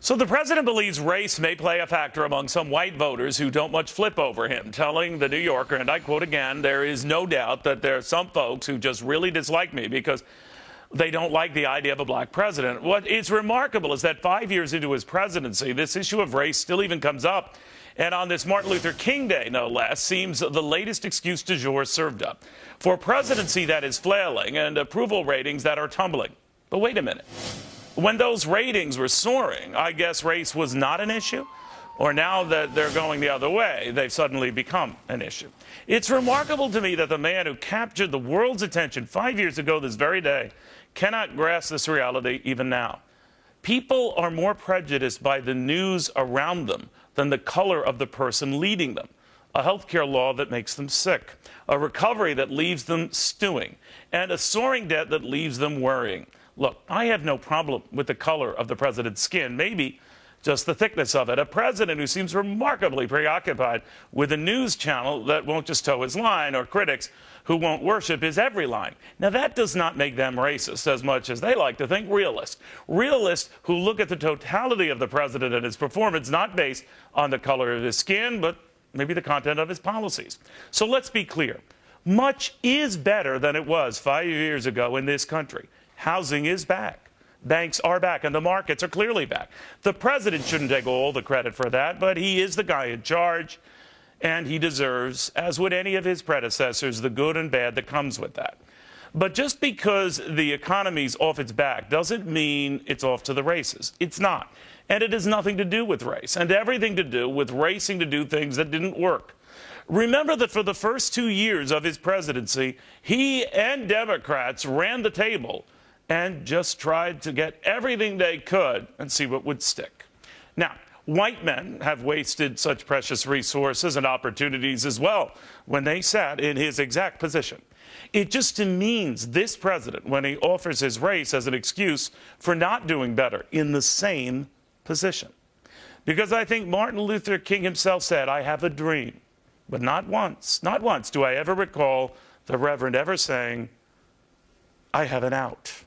So the president believes race may play a factor among some white voters who don't much flip over him, telling the New Yorker, and I quote again, "There is no doubt that there are some folks who just really dislike me because they don't like the idea of a black president." What is remarkable is that 5 years into his presidency, this issue of race still even comes up. And on this Martin Luther King Day, no less, seems the latest excuse du jour served up for a presidency that is flailing and approval ratings that are tumbling. But wait a minute. When those ratings were soaring, I guess race was not an issue? Or now that they're going the other way, they've suddenly become an issue. It's remarkable to me that the man who captured the world's attention 5 years ago this very day cannot grasp this reality even now. People are more prejudiced by the news around them than the color of the person leading them. A healthcare law that makes them sick, a recovery that leaves them stewing, and a soaring debt that leaves them worrying. Look, I have no problem with the color of the president's skin, maybe just the thickness of it. A president who seems remarkably preoccupied with a news channel that won't just toe his line, or critics who won't worship his every line. Now, that does not make them racist as much as they like to think realist. Realists who look at the totality of the president and his performance, not based on the color of his skin, but maybe the content of his policies. So let's be clear. Much is better than it was 5 years ago in this country. Housing is back. Banks are back, and the markets are clearly back. The president shouldn't take all the credit for that, but he is the guy in charge, and he deserves, as would any of his predecessors, the good and bad that comes with that. But just because the economy's off its back doesn't mean it's off to the races. It's not. And it has nothing to do with race, and everything to do with racing to do things that didn't work. Remember that for the first 2 years of his presidency, he and Democrats ran the table and just tried to get everything they could and see what would stick. Now, white men have wasted such precious resources and opportunities as well when they sat in his exact position. It just demeans this president when he offers his race as an excuse for not doing better in the same position. Because I think Martin Luther King himself said, "I have a dream." But not once do I ever recall the Reverend ever saying, "I have an out."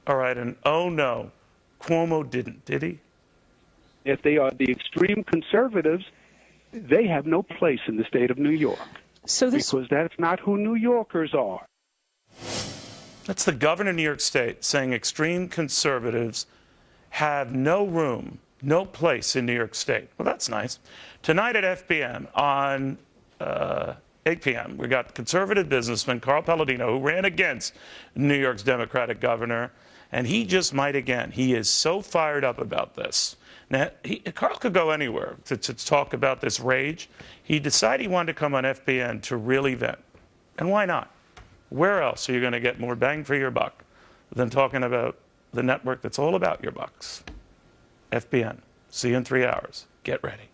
All right, and oh no, Cuomo didn't, did he? If they are the extreme conservatives, they have no place in the state of New York. Because that's not who New Yorkers are. That's the governor of New York State saying extreme conservatives have no room, no place in New York State. Well, that's nice. Tonight at FBN on 8 p.m., we got conservative businessman Carl Palladino, who ran against New York's Democratic governor, and he just might again. He is so fired up about this. Now, Carl could go anywhere to talk about this rage. He decided he wanted to come on FBN to really vent. And why not? Where else are you going to get more bang for your buck than talking about the network that's all about your bucks? FBN. See you in 3 hours. Get ready.